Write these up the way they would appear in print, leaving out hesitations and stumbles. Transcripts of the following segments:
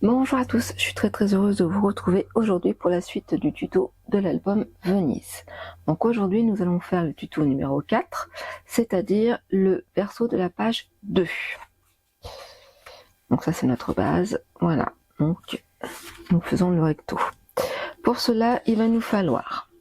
Bonjour à tous, je suis très heureuse de vous retrouver aujourd'hui pour la suite du tuto de l'album Venise. Donc aujourd'hui nous allons faire le tuto numéro 4, c'est-à-dire le verso de la page 2. Donc ça c'est notre base, voilà, donc nous faisons le recto. Pour cela il va nous falloir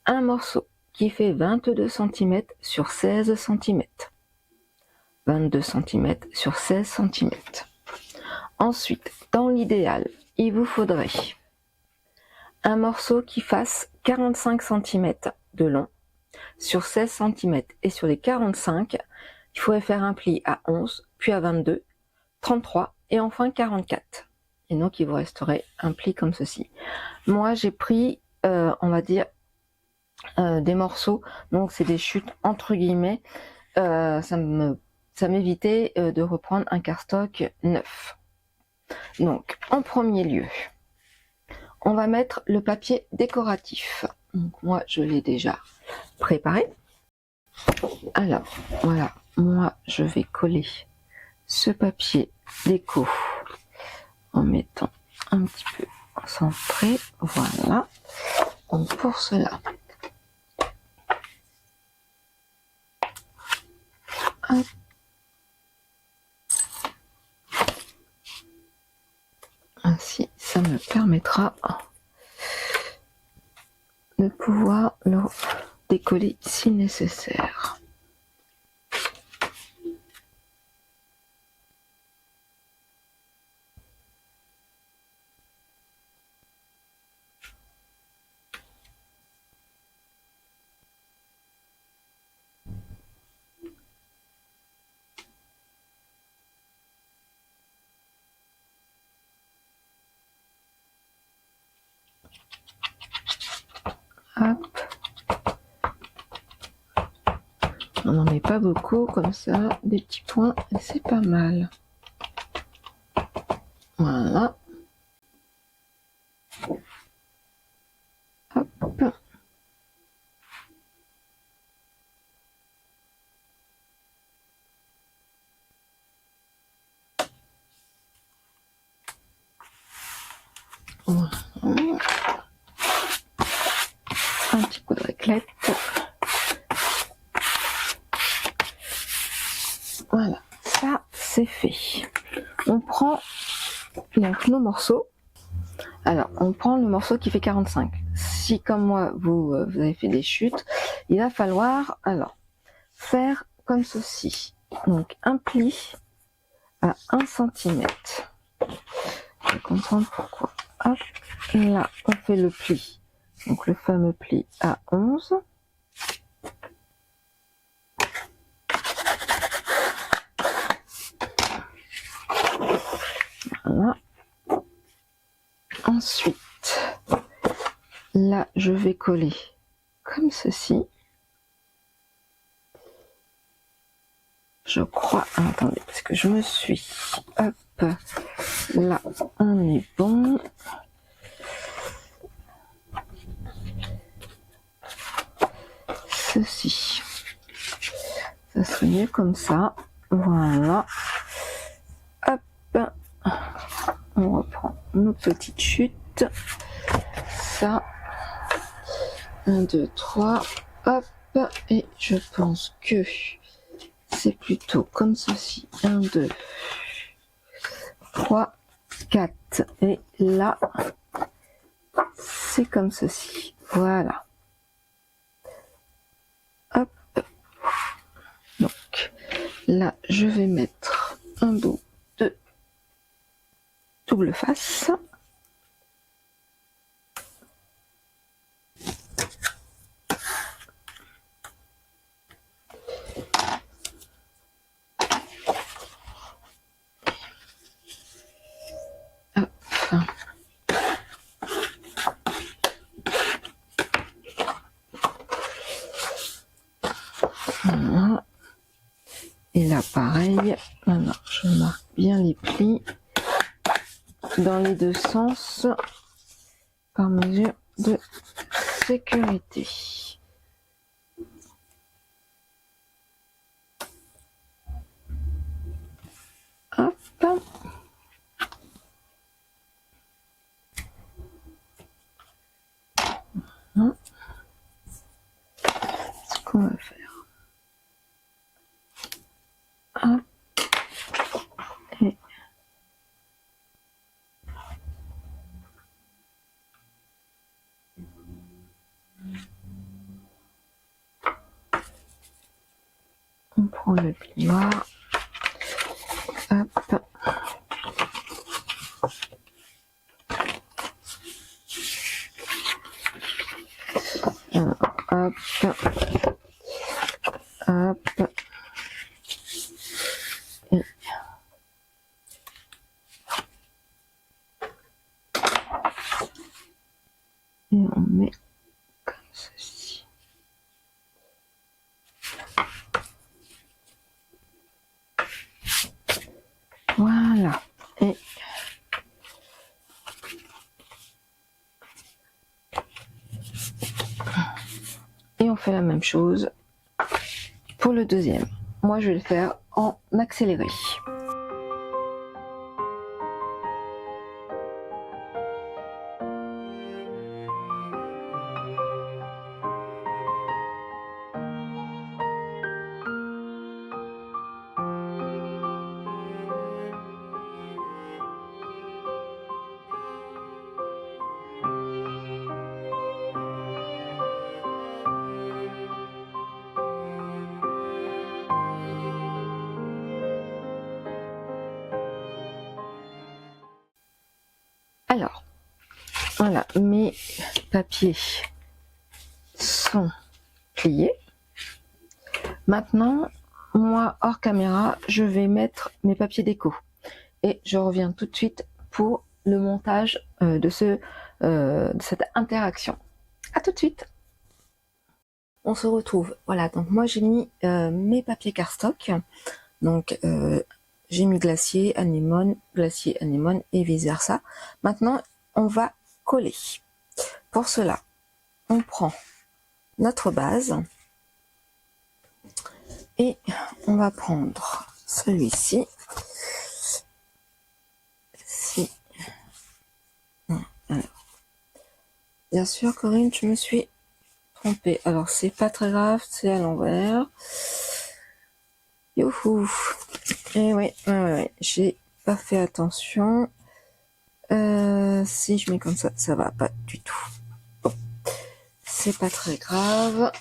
un morceau qui fait 22 cm sur 16 cm. 22 cm sur 16 cm. Ensuite, dans l'idéal, il vous faudrait un morceau qui fasse 45 cm de long sur 16 cm. Et sur les 45, il faudrait faire un pli à 11, puis à 22, 33 et enfin 44. Et donc, il vous resterait un pli comme ceci. Moi, j'ai pris, on va dire, des morceaux, donc c'est des chutes entre guillemets, ça m'évitait de reprendre un cardstock neuf. Donc, en premier lieu, on va mettre le papier décoratif. Donc, moi, je l'ai déjà préparé. Alors, voilà, moi, je vais coller ce papier déco en mettant un petit peu centré. Voilà. Donc, pour cela, hop. Ainsi, ça me permettra de pouvoir le décoller si nécessaire. Hop. On n'en met pas beaucoup, comme ça, des petits points, et c'est pas mal. Voilà. Hop. Voilà. Un petit coup de raclette. Voilà, ça c'est fait. On prend donc nos morceaux. Alors, on prend le morceau qui fait 45. Si comme moi vous avez fait des chutes, il va falloir alors faire comme ceci. Donc un pli à 1 cm. Je vais comprendre pourquoi. Hop, là on fait le pli. Donc le fameux pli à 11. Voilà. Ensuite, là, je vais coller comme ceci. Je crois, attendez, parce que je me suis, hop, là, on est bon. Ceci, ça serait mieux comme ça. Voilà. Hop, on reprend nos petites chutes. Ça, 1, 2, 3, hop, et je pense que c'est plutôt comme ceci. 1, 2, 3, 4. Et là, c'est comme ceci. Voilà. Hop. Donc, là, je vais mettre un bout de double face. Voilà. Et là pareil, maintenant je marque bien les plis dans les deux sens par mesure de sécurité. Hop. Hein, ce qu'on va faire. Hop. Et on prend le plioir. Hop. Hop. Hop. Et on met comme ceci. Voilà. Et on fait la même chose pour le deuxième. Moi, je vais le faire en accéléré. Alors, voilà, mes papiers sont pliés. Maintenant, moi, hors caméra, je vais mettre mes papiers déco. Et je reviens tout de suite pour le montage de cette interaction. À tout de suite. On se retrouve. Voilà, donc moi j'ai mis mes papiers cardstock. Donc j'ai mis glacier, anémone et vice versa. Maintenant, on va coller. Pour cela, on prend notre base et on va prendre celui-ci. Alors, bien sûr, Corinne, je me suis trompée. Alors, c'est pas très grave, c'est à l'envers. Youhou! Et oui, j'ai pas fait attention. Si je mets comme ça va pas du tout. Bon, c'est pas très grave.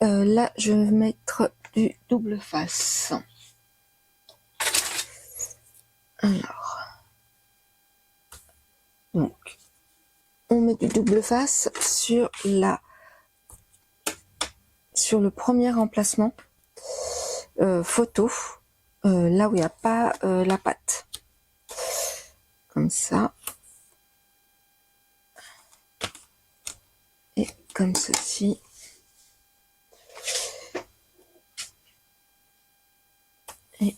Là, je vais mettre du double face. Alors, donc, on met du double face sur le premier emplacement photo, là où il n'y a pas la pâte. Comme ça. Et comme ceci. Et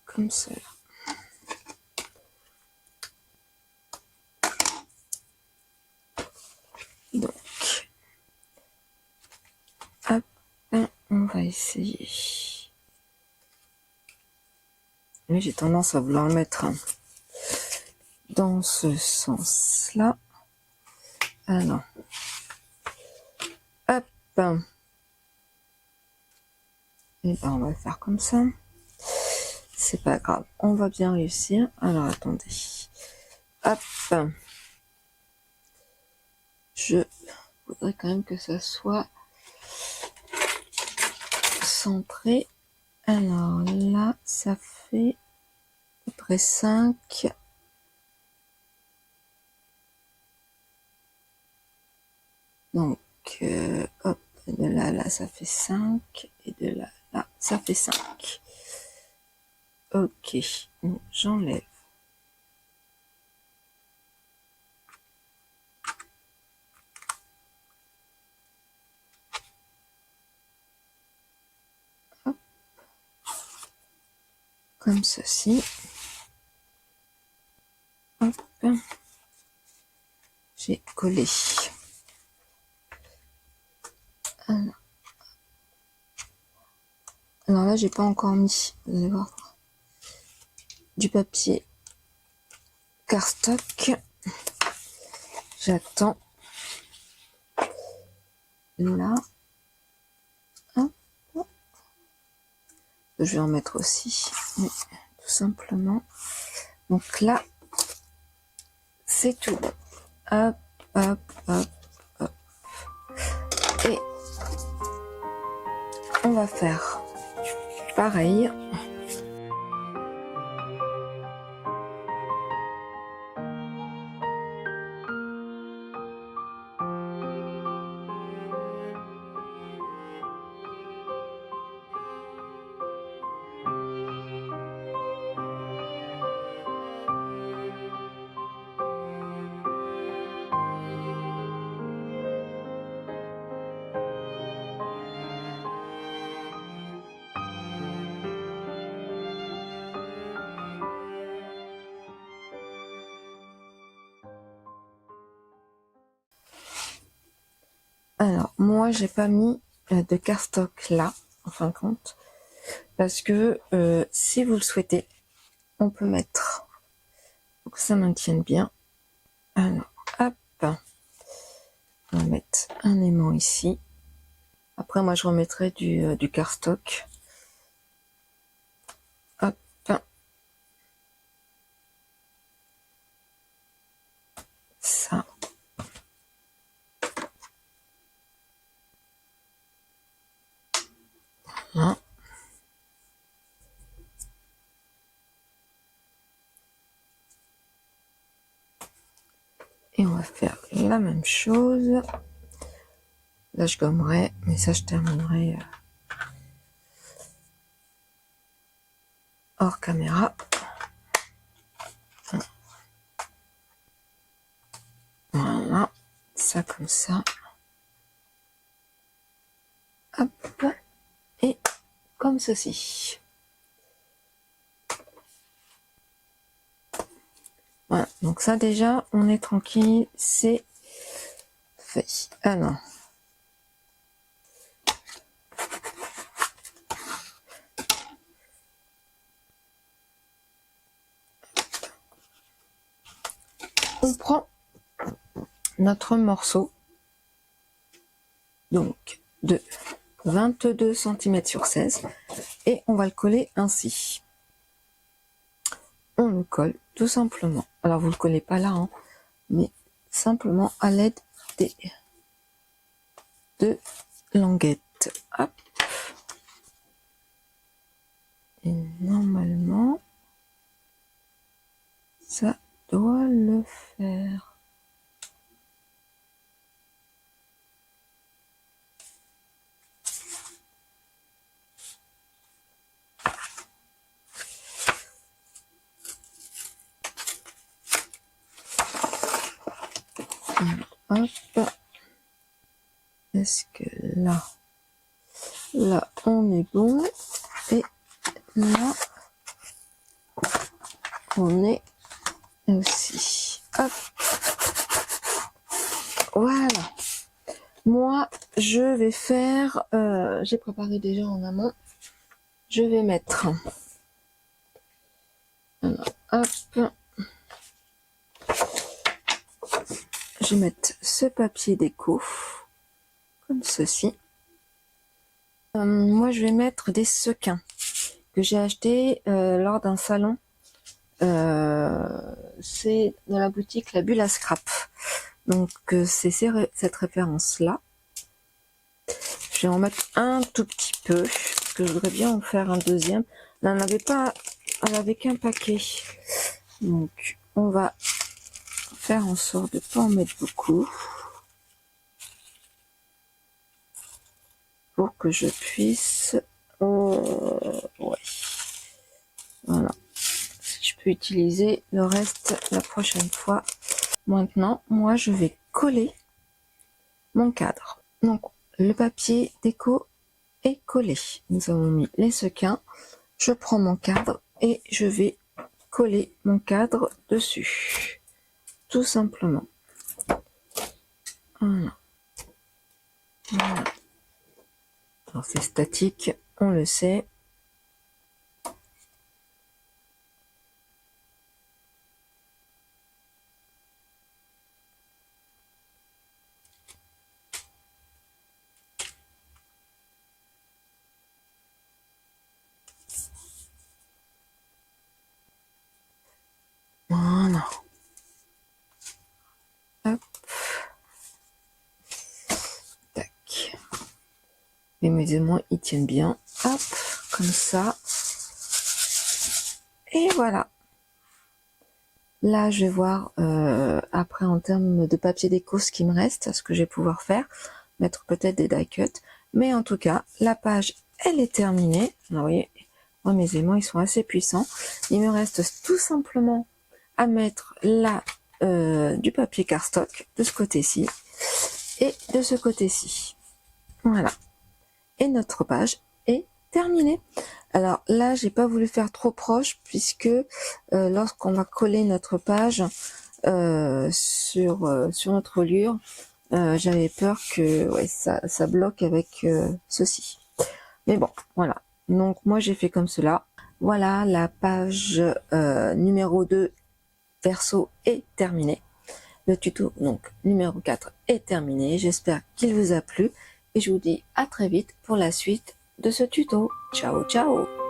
comme cela. Donc, hop, on va essayer. Mais j'ai tendance à vouloir le mettre dans ce sens-là. Alors, hop. Et ben, on va le faire comme ça. C'est pas grave, on va bien réussir. Alors, attendez. Hop. Je voudrais quand même que ça soit centré. Alors là, ça fait à peu près 5. Donc, hop, de là, là, ça fait 5. Et de là, là, ça fait 5. Ok, j'enlève. Hop. Comme ceci. Hop. J'ai collé. Alors là, j'ai pas encore mis, vous allez voir, du papier cardstock. J'attends. là. Hop. Je vais en mettre aussi, mais tout simplement. Donc là, c'est tout bon. Hop, hop, hop, hop. Et on va faire pareil. Alors, moi, j'ai pas mis de cardstock là, en fin de compte, parce que si vous le souhaitez, on peut mettre, pour que ça maintienne bien. Alors, hop, on va mettre un aimant ici. Après, moi, je remettrai du cardstock. Hop, ça. Voilà. Et on va faire la même chose. Là, je gommerai, mais ça, je terminerai hors caméra. Voilà, ça comme ça. Hop, et comme ceci. Voilà, donc ça déjà, on est tranquille, c'est fait. Alors, on prend notre morceau, donc de 22 cm sur 16, et on va le coller ainsi. On le colle tout simplement. Alors vous le collez pas là, hein, mais simplement à l'aide des deux languettes. Hop. Et normalement, ça doit le faire. Hop. Est-ce que là, on est bon, et là, on est aussi. Hop. Voilà. Moi, je vais faire, j'ai préparé déjà en amont, je vais mettre, alors, hop, je vais mettre ce papier déco, comme ceci. Moi, je vais mettre des sequins que j'ai acheté lors d'un salon. C'est dans la boutique La Bulle à Scrap. Donc, c'est cette référence-là. Je vais en mettre un tout petit peu, parce que je voudrais bien en faire un deuxième. Là, elle avait qu'un paquet. Donc, on va faire en sorte de ne pas en mettre beaucoup, pour que je puisse... ouais. Voilà. Je peux utiliser le reste la prochaine fois. Maintenant, moi, je vais coller mon cadre. Donc, le papier déco est collé. Nous avons mis les sequins. Je prends mon cadre et je vais coller mon cadre dessus. Tout simplement. Voilà. Voilà. Alors, c'est statique, on le sait. Mais mes aimants, ils tiennent bien. Hop, comme ça. Et voilà. Là, je vais voir après en termes de papier déco ce qui me reste, ce que je vais pouvoir faire. Mettre peut-être des die cuts. Mais en tout cas, la page, elle est terminée. Vous voyez, moi, mes aimants, ils sont assez puissants. Il me reste tout simplement à mettre là du papier cardstock de ce côté-ci et de ce côté-ci. Voilà. Et notre page est terminée. Alors là, j'ai pas voulu faire trop proche puisque lorsqu'on va coller notre page sur notre reliure, j'avais peur que ouais, ça bloque avec ceci. Mais bon, voilà. Donc moi j'ai fait comme cela. Voilà, la page numéro 2 verso est terminée. Le tuto donc numéro 4 est terminé. J'espère qu'il vous a plu et je vous dis à très vite pour la suite de ce tuto. Ciao ciao.